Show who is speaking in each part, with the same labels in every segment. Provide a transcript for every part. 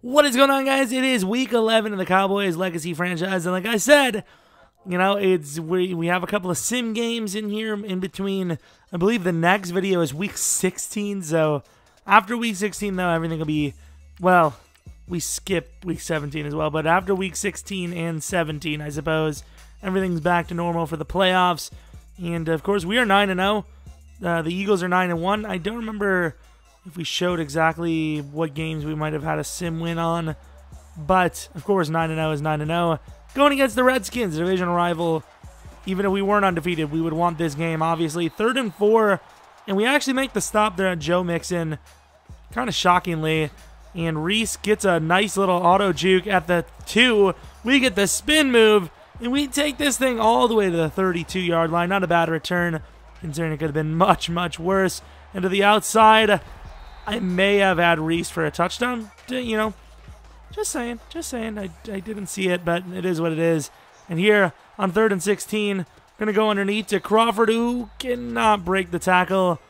Speaker 1: What is going on, guys? It is week 11 of the Cowboys legacy franchise, and like I said, you know, we have a couple of sim games in here in between. I believe the next video is week 16, so after week 16, though, everything will be, well, we skip week 17 as well, but after week 16 and 17, I suppose, everything's back to normal for the playoffs. And of course, we are 9-0. The Eagles are 9-1. I don't remember if we showed exactly what games we might have had a sim win on, but of course 9-0 is 9-0. Going against the Redskins, divisional rival. Even if we weren't undefeated, we would want this game, obviously. 3rd and 4, and we actually make the stop there at Jeromepkr, kind of shockingly. And Reese gets a nice little auto juke at the 2. We get the spin move, and we take this thing all the way to the 32-yard line. Not a bad return, considering it could have been much, much worse. And to the outside, I may have had Reese for a touchdown. You know, just saying. I didn't see it, but it is what it is. And here on 3rd and 16, going to go underneath to Crawford, who cannot break the tackle,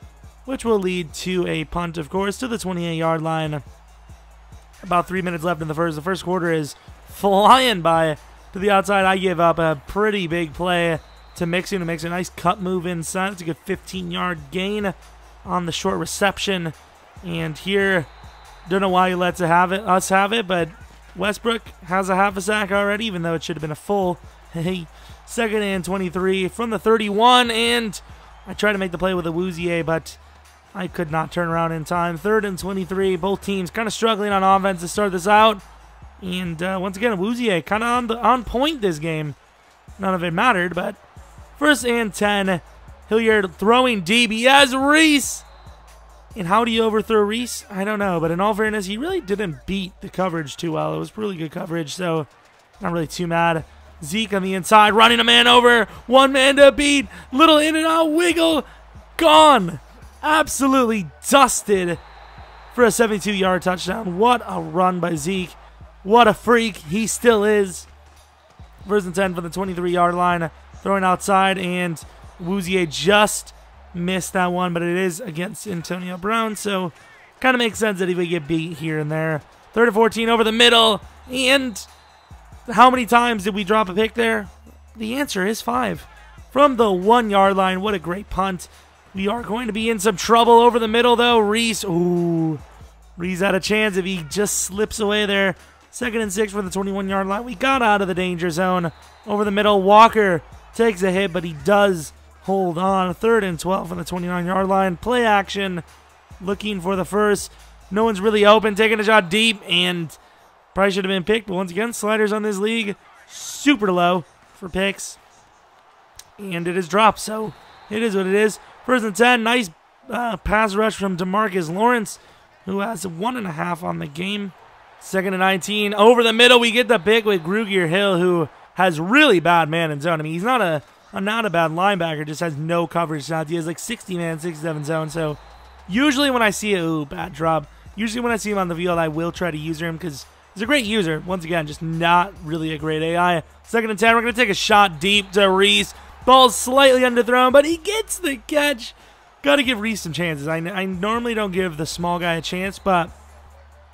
Speaker 1: which will lead to a punt, of course, to the 28-yard line. About 3 minutes left in the first. The first quarter is flying by. To the outside, I give up a pretty big play to Mixon, who makes a nice cut move inside. It's a good 15-yard gain on the short reception. And here, don't know why he lets us have it, but Westbrook has a half a sack already, even though it should have been a full. Hey, 2nd and 23 from the 31, and I tried to make the play with a Woozier, but I could not turn around in time. 3rd and 23, both teams kind of struggling on offense to start this out. And once again, Woozier kind of on point this game. None of it mattered, but 1st and 10. Hilliard throwing deep. He has Reese. And how do you overthrow Reese? I don't know, but in all fairness, he really didn't beat the coverage too well. It was really good coverage, so not really too mad. Zeke on the inside, running a man over. One man to beat. Little in and out wiggle. Gone. Absolutely dusted for a 72-yard touchdown. What a run by Zeke. What a freak he still is. 1st and 10 from the 23-yard line. Throwing outside, and Woozier just missed that one, but it is against Antonio Brown, so kind of makes sense that he would get beat here and there. 3rd and 14 over the middle, and how many times did we drop a pick there? The answer is 5. From the 1-yard line, what a great punt. We are going to be in some trouble over the middle, though. Reese, ooh. Reese had a chance if he just slips away there. 2nd and 6 from the 21-yard line. We got out of the danger zone. Over the middle, Walker takes a hit, but he does hold on. 3rd and 12 from the 29-yard line. Play action. Looking for the first. No one's really open. Taking a shot deep, and probably should have been picked. But once again, sliders on this league super low for picks. And it is dropped, so it is what it is. 1st and 10. Nice pass rush from DeMarcus Lawrence, who has 1.5 on the game. 2nd and 19. Over the middle, we get the pick with Grugier Hill, who has really bad man in zone. I mean, he's not a bad linebacker, just has no coverage shots. He has like 60-man, 67 zone. So usually when I see it, ooh, bad drop. Usually when I see him on the field, I will try to user him because he's a great user. Once again, just not really a great AI. 2nd and 10, we're going to take a shot deep to Reese. Ball's slightly underthrown, but he gets the catch. Got to give Reese some chances. I normally don't give the small guy a chance, but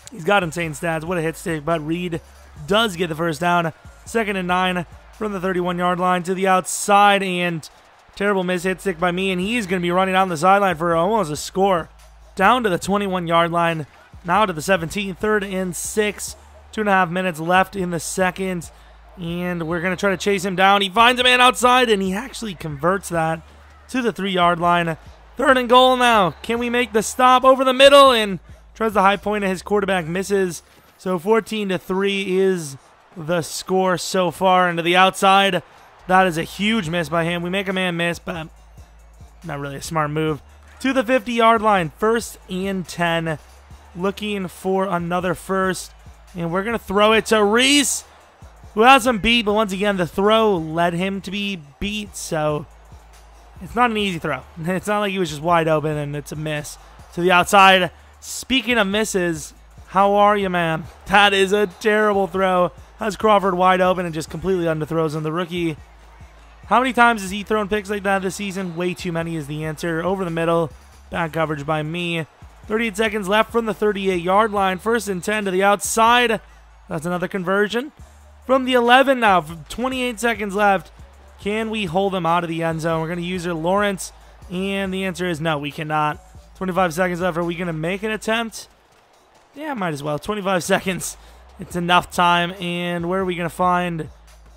Speaker 1: he's got insane stats. What a hit stick, but Reed does get the first down. 2nd and 9 from the 31-yard line to the outside, and terrible miss hit stick by me, and he's going to be running down the sideline for almost a score. Down to the 21-yard line, now to the 17, 3rd and 6. 2.5 minutes left in the second, and we're going to try to chase him down. He finds a man outside, and he actually converts that to the 3-yard line. 3rd and goal now. Can we make the stop over the middle? And tries the high point, and his quarterback misses. So 14-3 is the score so far. And to the outside, that is a huge miss by him. We make a man miss, but not really a smart move. To the 50-yard line, 1st and 10. Looking for another first. And we're going to throw it to Reese, who has him beat. But once again, the throw led him to be beat. So it's not an easy throw. It's not like he was just wide open and it's a miss. To the outside. Speaking of misses, how are you, man? That is a terrible throw. Has Crawford wide open and just completely underthrows him. The rookie, how many times has he thrown picks like that this season? Way too many is the answer. Over the middle, bad coverage by me. 38 seconds left from the 38-yard line. 1st and 10 to the outside. That's another conversion. From the 11 now, 28 seconds left. Can we hold them out of the end zone? We're going to use Lawrence, and the answer is no, we cannot. 25 seconds left. Are we going to make an attempt? Yeah, might as well. 25 seconds. It's enough time. And where are we going to find?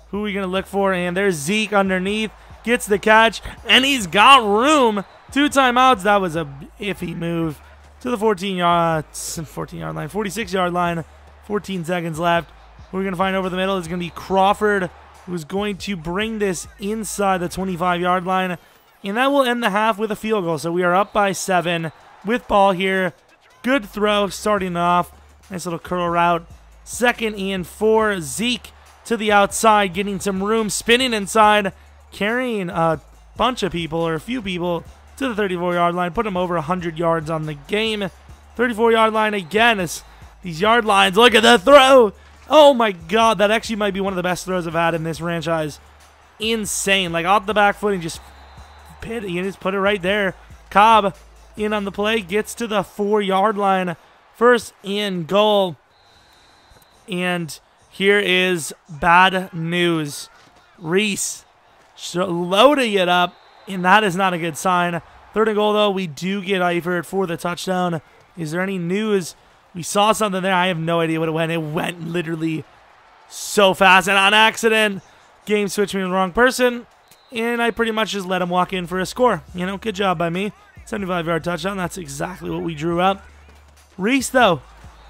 Speaker 1: Who are we going to look for? And there's Zeke underneath. Gets the catch, and he's got room. 2 timeouts. That was a iffy move to the 14-yard line, 46-yard line. 14 seconds left. Who are we going to find over the middle? It's going to be Crawford, who's going to bring this inside the 25-yard line. And that will end the half with a field goal. So we are up by 7 with ball here. Good throw starting off. Nice little curl route. 2nd and 4. Zeke to the outside, getting some room, spinning inside, carrying a bunch of people or a few people to the 34-yard line. Put him over 100 yards on the game. 34-yard line again. Is these yard lines. Look at that throw. Oh my God. That actually might be one of the best throws I've had in this franchise. Insane. Like off the back foot and just put it right there. Cobb in on the play. Gets to the 4-yard line. 1st and goal. And here is bad news. Reese loading it up, and that is not a good sign. 3rd and goal, though. We do get Eifert for the touchdown. Is there any news? We saw something there. I have no idea what it went. It went literally so fast, and on accident, game switched me to the wrong person, and I pretty much just let him walk in for a score. You know, good job by me. 75-yard touchdown. That's exactly what we drew up. Reese, though,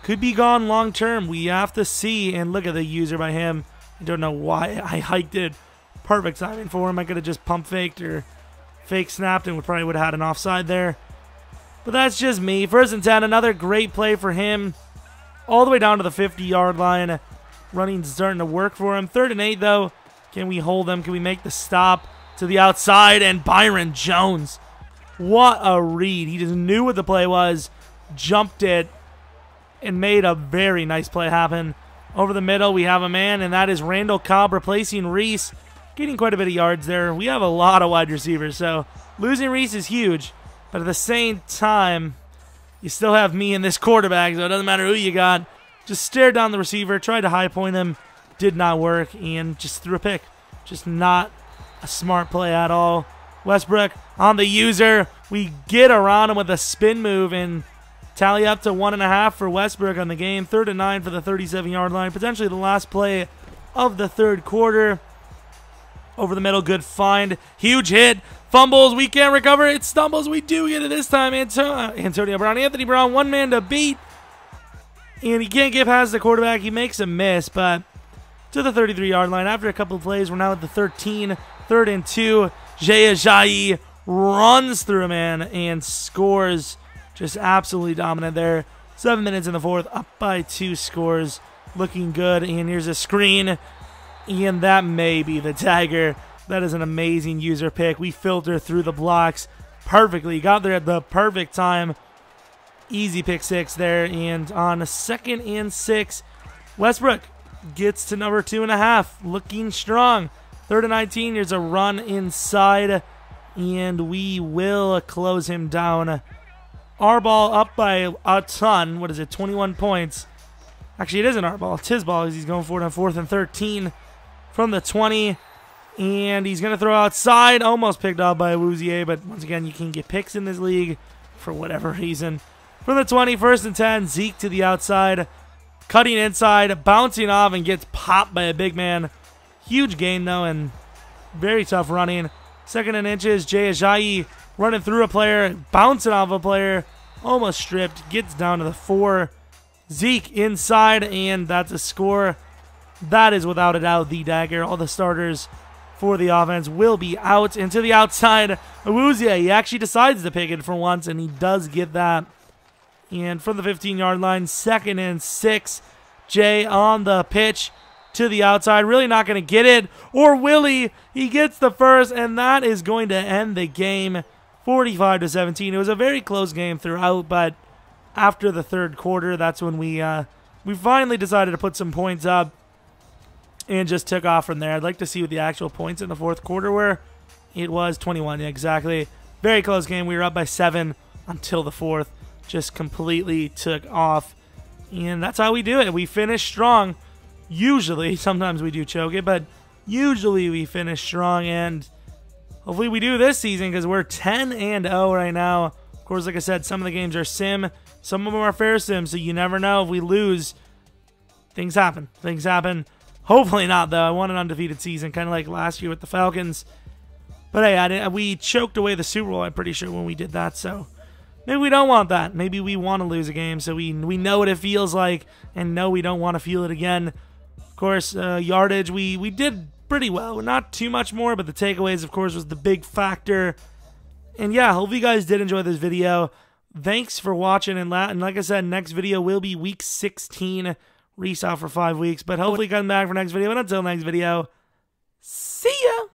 Speaker 1: could be gone long term. We have to see, and look at the user by him. I don't know why I hiked it. Perfect timing for him. I could have just pump faked or fake snapped and we probably would have had an offside there. But that's just me. 1st and 10, another great play for him. All the way down to the 50-yard line. Running's starting to work for him. 3rd and 8, though. Can we hold them? Can we make the stop to the outside? And Byron Jones. What a read. He just knew what the play was, jumped it, and made a very nice play happen. Over the middle, we have a man, and that is Randall Cobb replacing Reese. Getting quite a bit of yards there. We have a lot of wide receivers, so losing Reese is huge. But at the same time, you still have me and this quarterback, so it doesn't matter who you got. Just stared down the receiver, tried to high point him, did not work, and just threw a pick. Just not a smart play at all. Westbrook on the user. We get around him with a spin move and tally up to 1.5 for Westbrook on the game. 3rd and 9 for the 37-yard line. Potentially the last play of the 3rd quarter. Over the middle, good find. Huge hit. Fumbles, we can't recover. It stumbles, we do get it this time. Antonio Brown, Anthony Brown, one man to beat. And he can't get past the quarterback. He makes a miss, but to the 33-yard line. After a couple of plays, we're now at the 13. 3rd and 2. Jay Ajayi runs through a man and scores. Just absolutely dominant there. 7 minutes in the 4th, up by 2 scores. Looking good, and here's a screen. And that may be the dagger. That is an amazing user pick. We filter through the blocks perfectly. Got there at the perfect time. Easy pick 6 there. And on a 2nd and 6, Westbrook gets to number 2.5. Looking strong. 3rd and 19. Here's a run inside. And we will close him down. Our ball up by a ton. What is it? 21 points. Actually, it isn't our ball. It's his ball. He's going for it on 4th and 13 from the 20. And he's going to throw outside. Almost picked off by Awuzie, but once again, you can get picks in this league for whatever reason. From the 20, 1st and 10, Zeke to the outside. Cutting inside, bouncing off, and gets popped by a big man. Huge gain, though, and very tough running. 2nd and inches, Jay Ajayi running through a player, bouncing off a player, almost stripped, gets down to the 4. Zeke inside, and that's a score. That is without a doubt the dagger. All the starters for the offense will be out. And to the outside, Awuzie, he actually decides to pick it for once, and he does get that. And from the 15-yard line, 2nd and 6, Jay on the pitch to the outside. Really not going to get it. Or will he? He gets the first, and that is going to end the game 45-17. It was a very close game throughout, but after the 3rd quarter, that's when we finally decided to put some points up and just took off from there. I'd like to see what the actual points in the 4th quarter were. It was 21, exactly. Very close game. We were up by 7 until the 4th. just completely took off. And that's how we do it. We finish strong. Usually, sometimes we do choke it, but usually we finish strong. And hopefully we do this season, because we're 10-0 right now. Of course, like I said, some of the games are sim, some of them are fair sim, so you never know. If we lose, things happen. Things happen. Hopefully not, though. I want an undefeated season, kind of like last year with the Falcons. But hey, we choked away the Super Bowl, I'm pretty sure, when we did that, so maybe we don't want that. Maybe we want to lose a game, so we know what it feels like, and know we don't want to feel it again. Of course, yardage, we did pretty well. Not too much more, but the takeaways, of course, was the big factor. And yeah, hope you guys did enjoy this video. Thanks for watching, and like I said, next video will be Week 16. Reese out for 5 weeks, but hopefully come back for next video. And until next video, see ya!